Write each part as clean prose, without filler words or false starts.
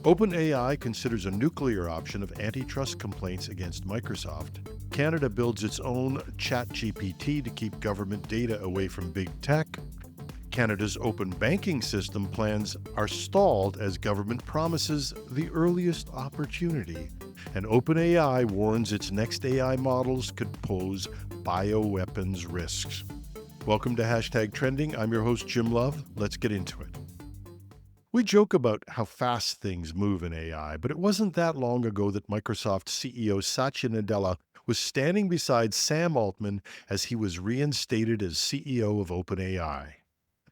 OpenAI considers a nuclear option of antitrust complaints against Microsoft. Canada builds its own ChatGPT to keep government data away from big tech. Canada's open banking system plans are stalled as government promises the earliest opportunity. And OpenAI warns its next AI models could pose bioweapons risks. Welcome to Hashtag Trending. I'm your host, Jim Love. Let's get into it. We joke about how fast things move in AI, but it wasn't that long ago that Microsoft CEO Satya Nadella was standing beside Sam Altman as he was reinstated as CEO of OpenAI.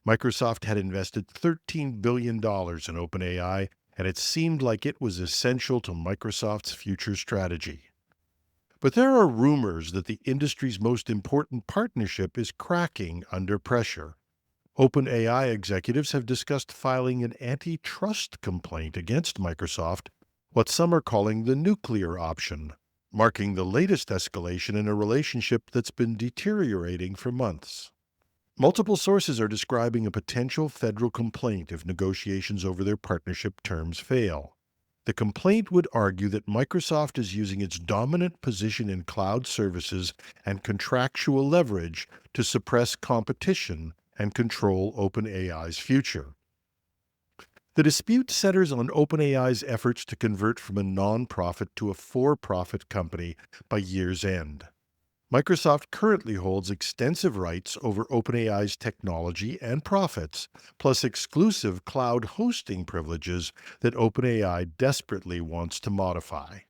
Microsoft had invested $13 billion in OpenAI, and it seemed like it was essential to Microsoft's future strategy. But there are rumors that the industry's most important partnership is cracking under pressure. OpenAI executives have discussed filing an antitrust complaint against Microsoft, what some are calling the nuclear option, marking the latest escalation in a relationship that's been deteriorating for months. Multiple sources are describing a potential federal complaint if negotiations over their partnership terms fail. The complaint would argue that Microsoft is using its dominant position in cloud services and contractual leverage to suppress competition and control OpenAI's future. The dispute centers on OpenAI's efforts to convert from a nonprofit to a for-profit company by year's end. Microsoft currently holds extensive rights over OpenAI's technology and profits, plus exclusive cloud hosting privileges that OpenAI desperately wants to modify.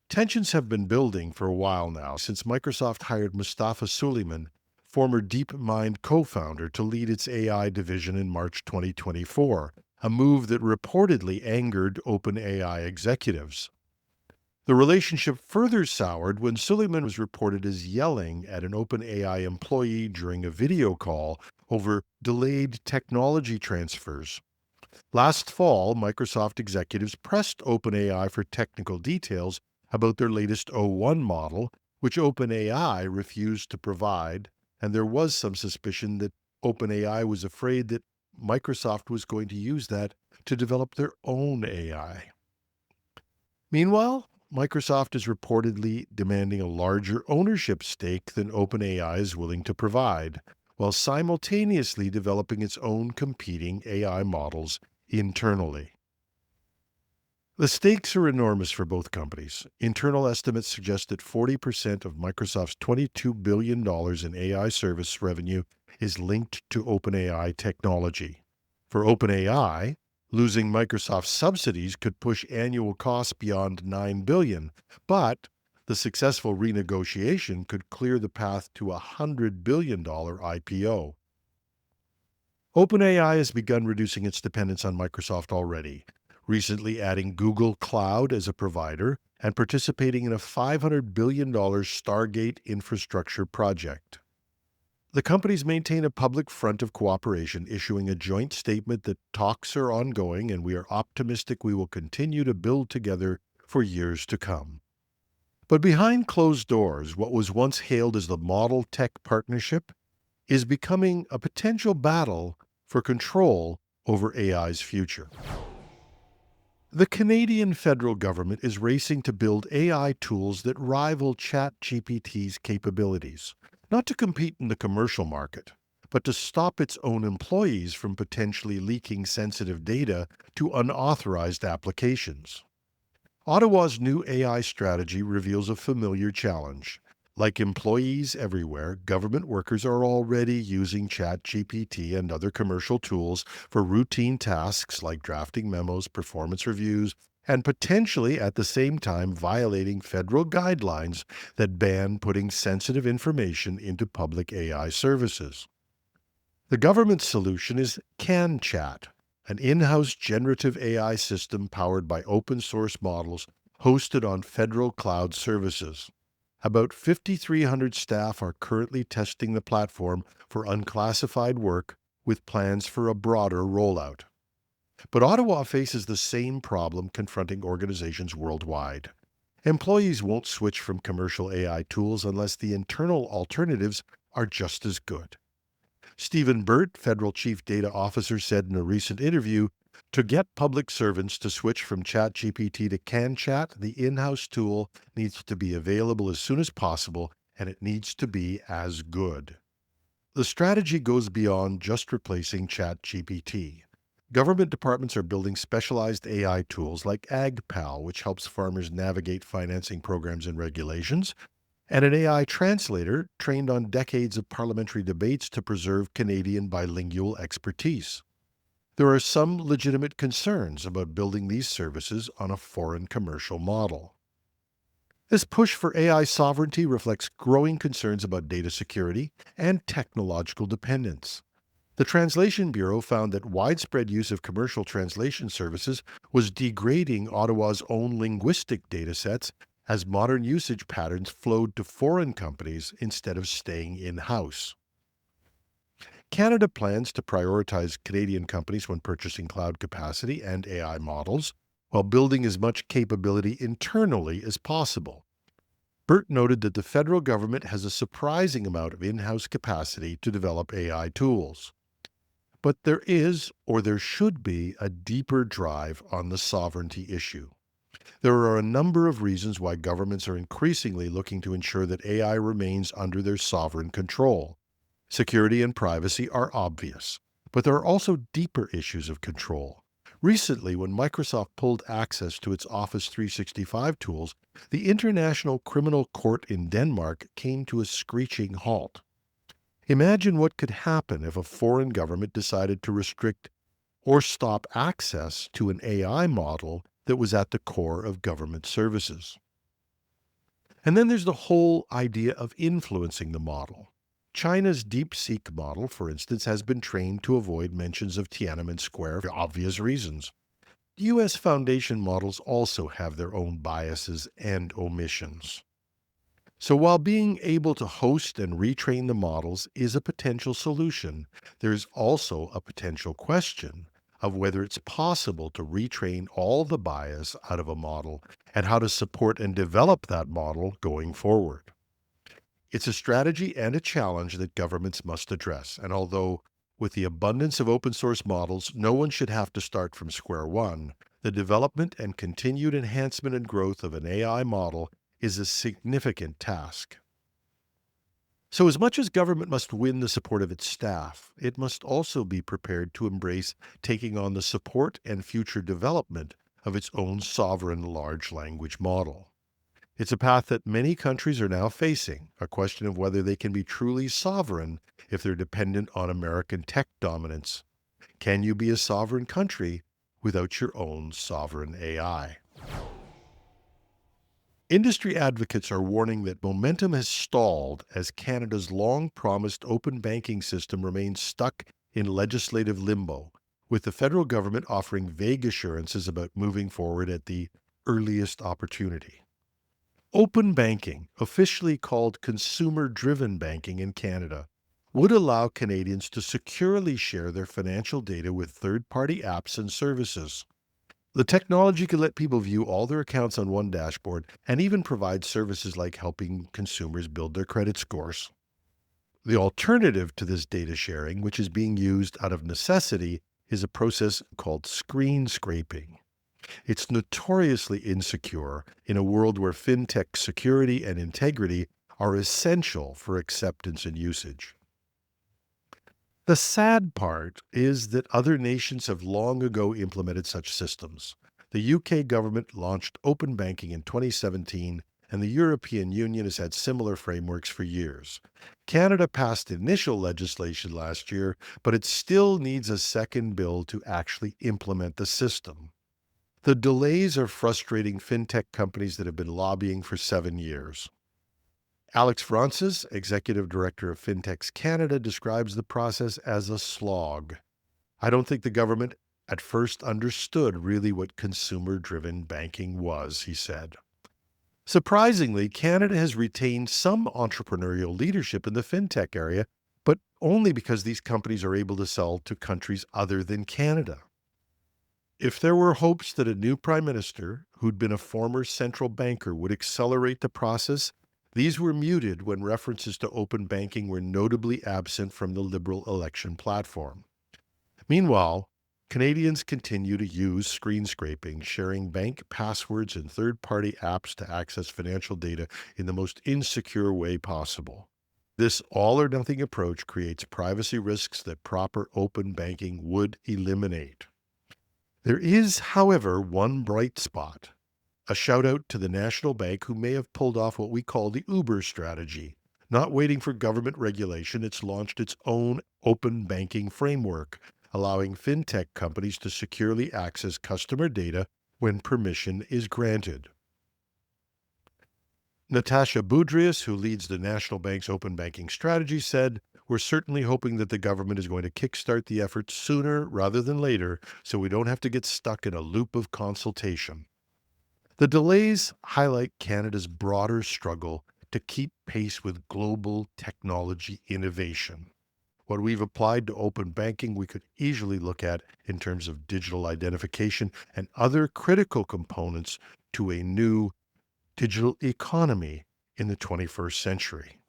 Tensions have been building for a while now since Microsoft hired Mustafa Suleyman, former DeepMind co-founder, to lead its AI division in March 2024, a move that reportedly angered OpenAI executives. The relationship further soured when Suleyman was reported as yelling at an OpenAI employee during a video call over delayed technology transfers. Last fall, Microsoft executives pressed OpenAI for technical details about their latest O1 model, which OpenAI refused to provide, and there was some suspicion that OpenAI was afraid that Microsoft was going to use that to develop their own AI. Meanwhile, Microsoft is reportedly demanding a larger ownership stake than OpenAI is willing to provide, while simultaneously developing its own competing AI models internally. The stakes are enormous for both companies. Internal estimates suggest that 40% of Microsoft's $22 billion in AI service revenue is linked to OpenAI technology. For OpenAI, losing Microsoft's subsidies could push annual costs beyond $9 billion, but the successful renegotiation could clear the path to a $100 billion IPO. OpenAI has begun reducing its dependence on Microsoft already, recently adding Google Cloud as a provider and participating in a $500 billion Stargate infrastructure project. The companies maintain a public front of cooperation, issuing a joint statement that talks are ongoing and we are optimistic we will continue to build together for years to come. But behind closed doors, what was once hailed as the model tech partnership is becoming a potential battle for control over AI's future. The Canadian federal government is racing to build AI tools that rival ChatGPT's capabilities, not to compete in the commercial market, but to stop its own employees from potentially leaking sensitive data to unauthorized applications. Ottawa's new AI strategy reveals a familiar challenge. Like employees everywhere, government workers are already using ChatGPT and other commercial tools for routine tasks like drafting memos, performance reviews, and potentially at the same time violating federal guidelines that ban putting sensitive information into public AI services. The government's solution is CANChat, an in-house generative AI system powered by open-source models hosted on federal cloud services. About 5,300 staff are currently testing the platform for unclassified work, with plans for a broader rollout. But Ottawa faces the same problem confronting organizations worldwide. Employees won't switch from commercial AI tools unless the internal alternatives are just as good. Stephen Burt, Federal Chief Data Officer, said in a recent interview, To get public servants to switch from ChatGPT to CANChat, the in-house tool needs to be available as soon as possible, and it needs to be as good. The strategy goes beyond just replacing ChatGPT. Government departments are building specialized AI tools like AgPal, which helps farmers navigate financing programs and regulations, and an AI translator trained on decades of parliamentary debates to preserve Canadian bilingual expertise. There are some legitimate concerns about building these services on a foreign commercial model. This push for AI sovereignty reflects growing concerns about data security and technological dependence. The Translation Bureau found that widespread use of commercial translation services was degrading Ottawa's own linguistic datasets as modern usage patterns flowed to foreign companies instead of staying in-house. Canada plans to prioritize Canadian companies when purchasing cloud capacity and AI models, while building as much capability internally as possible. Burt noted that the federal government has a surprising amount of in-house capacity to develop AI tools. But there is, or there should be, a deeper drive on the sovereignty issue. There are a number of reasons why governments are increasingly looking to ensure that AI remains under their sovereign control. Security and privacy are obvious, but there are also deeper issues of control. Recently, when Microsoft pulled access to its Office 365 tools, the International Criminal Court in Denmark came to a screeching halt. Imagine what could happen if a foreign government decided to restrict or stop access to an AI model that was at the core of government services. And then there's the whole idea of influencing the model. China's DeepSeek model, for instance, has been trained to avoid mentions of Tiananmen Square for obvious reasons. U.S. foundation models also have their own biases and omissions. So while being able to host and retrain the models is a potential solution, there's also a potential question of whether it's possible to retrain all the bias out of a model and how to support and develop that model going forward. It's a strategy and a challenge that governments must address, and although with the abundance of open source models, no one should have to start from square one, the development and continued enhancement and growth of an AI model is a significant task. So as much as government must win the support of its staff, it must also be prepared to embrace taking on the support and future development of its own sovereign large language model. It's a path that many countries are now facing, a question of whether they can be truly sovereign if they're dependent on American tech dominance. Can you be a sovereign country without your own sovereign AI? Industry advocates are warning that momentum has stalled as Canada's long-promised open banking system remains stuck in legislative limbo, with the federal government offering vague assurances about moving forward at the earliest opportunity. Open banking, officially called consumer-driven banking in Canada, would allow Canadians to securely share their financial data with third-party apps and services. The technology could let people view all their accounts on one dashboard and even provide services like helping consumers build their credit scores. The alternative to this data sharing, which is being used out of necessity, is a process called screen scraping. It's notoriously insecure in a world where fintech security and integrity are essential for acceptance and usage. The sad part is that other nations have long ago implemented such systems. The UK government launched open banking in 2017, and the European Union has had similar frameworks for years. Canada passed initial legislation last year, but it still needs a second bill to actually implement the system. The delays are frustrating fintech companies that have been lobbying for 7 years. Alex Francis, Executive Director of Fintechs Canada, describes the process as a slog. I don't think the government at first understood really what consumer-driven banking was, he said. Surprisingly, Canada has retained some entrepreneurial leadership in the fintech area, but only because these companies are able to sell to countries other than Canada. If there were hopes that a new prime minister, who'd been a former central banker, would accelerate the process, these were muted when references to open banking were notably absent from the Liberal election platform. Meanwhile, Canadians continue to use screen scraping, sharing bank passwords and third party apps to access financial data in the most insecure way possible. This all or nothing approach creates privacy risks that proper open banking would eliminate. There is, however, one bright spot. A shout out to the National Bank, who may have pulled off what we call the Uber strategy. Not waiting for government regulation, it's launched its own open banking framework, allowing fintech companies to securely access customer data when permission is granted. Natasha Boudrias, who leads the National Bank's open banking strategy, said, "We're certainly hoping that the government is going to kickstart the effort sooner rather than later so we don't have to get stuck in a loop of consultation." The delays highlight Canada's broader struggle to keep pace with global technology innovation. What we've applied to open banking, we could easily look at in terms of digital identification and other critical components to a new digital economy in the 21st century.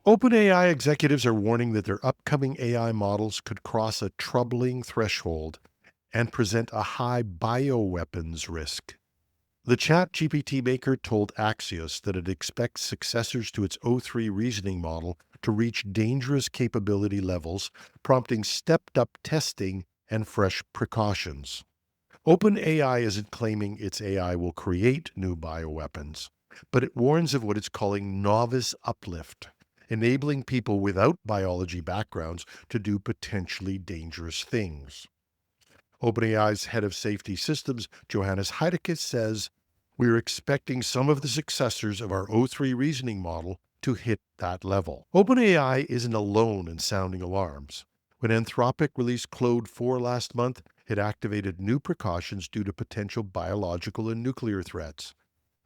OpenAI executives are warning that their upcoming AI models could cross a troubling threshold and present a high bioweapons risk. The ChatGPT maker told Axios that it expects successors to its O3 reasoning model to reach dangerous capability levels, prompting stepped-up testing and fresh precautions. OpenAI isn't claiming its AI will create new bioweapons, but it warns of what it's calling novice uplift, enabling people without biology backgrounds to do potentially dangerous things. OpenAI's head of safety systems, Johannes Heideke, says, "We're expecting some of the successors of our O3 reasoning model to hit that level." OpenAI isn't alone in sounding alarms. When Anthropic released Claude 4 last month, it activated new precautions due to potential biological and nuclear threats.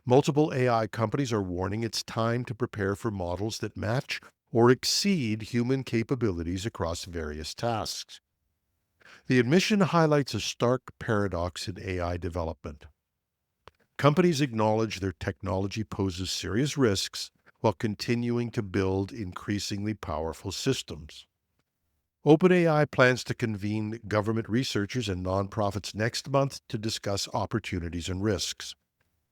Multiple AI companies are warning it's time to prepare for models that match or exceed human capabilities across various tasks. The admission highlights a stark paradox in AI development. Companies acknowledge their technology poses serious risks while continuing to build increasingly powerful systems. OpenAI plans to convene government researchers and nonprofits next month to discuss opportunities and risks.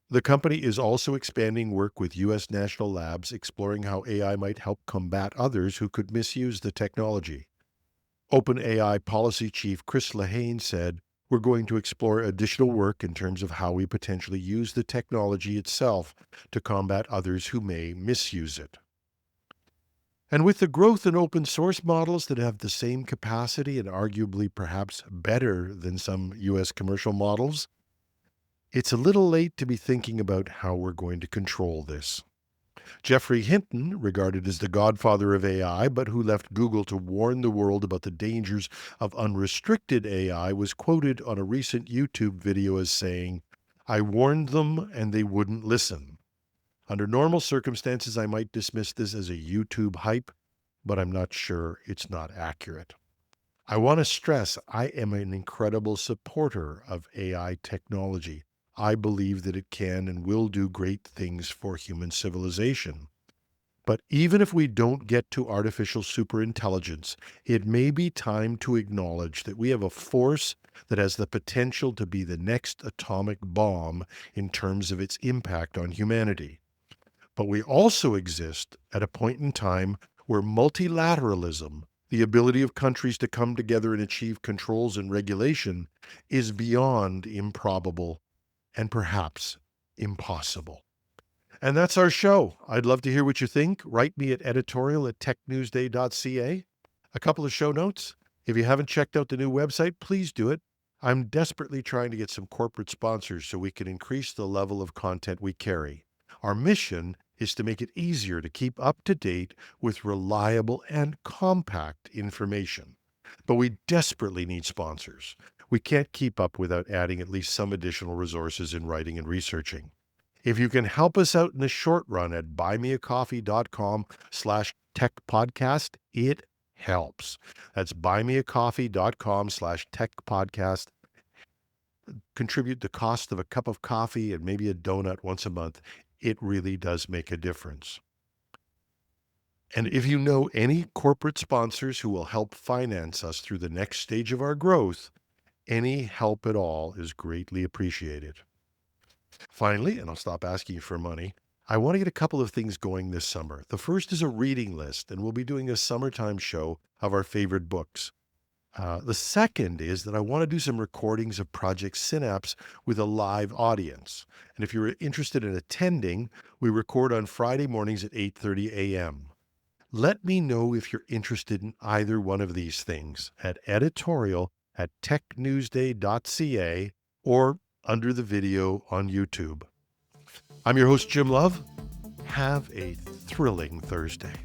The company is also expanding work with U.S. national labs, exploring how AI might help combat others who could misuse the technology. OpenAI policy chief Chris Lehane said, "We're going to explore additional work in terms of how we potentially use the technology itself to combat others who may misuse it." And with the growth in open source models that have the same capacity and arguably perhaps better than some U.S. commercial models, it's a little late to be thinking about how we're going to control this. Geoffrey Hinton, regarded as the godfather of AI, but who left Google to warn the world about the dangers of unrestricted AI, was quoted on a recent YouTube video as saying, "I warned them and they wouldn't listen. Under normal circumstances, I might dismiss this as a YouTube hype, but I'm not sure it's not accurate." I want to stress I am an incredible supporter of AI technology. I believe that it can and will do great things for human civilization. But even if we don't get to artificial superintelligence, it may be time to acknowledge that we have a force that has the potential to be the next atomic bomb in terms of its impact on humanity. But we also exist at a point in time where multilateralism, the ability of countries to come together and achieve controls and regulation, is beyond improbable and perhaps impossible. And that's our show. I'd love to hear what you think. Write me at editorial@technewsday.ca. A couple of show notes. If you haven't checked out the new website, please do it. I'm desperately trying to get some corporate sponsors so we can increase the level of content we carry. Our mission is to make it easier to keep up to date with reliable and compact information. But we desperately need sponsors. We can't keep up without adding at least some additional resources in writing and researching. If you can help us out in the short run at buymeacoffee.com/techpodcast, it helps. That's buymeacoffee.com/techpodcast. Contribute the cost of a cup of coffee and maybe a donut once a month. It really does make a difference. And if you know any corporate sponsors who will help finance us through the next stage of our growth, any help at all is greatly appreciated. Finally, and I'll stop asking you for money, I want to get a couple of things going this summer. The first is a reading list, and we'll be doing a summertime show of our favorite books. The second is that I want to do some recordings of Project Synapse with a live audience. And if you're interested in attending, we record on Friday mornings at 8:30 a.m. Let me know if you're interested in either one of these things at editorial@technewsday.ca or under the video on YouTube. I'm your host, Jim Love. Have a thrilling Thursday.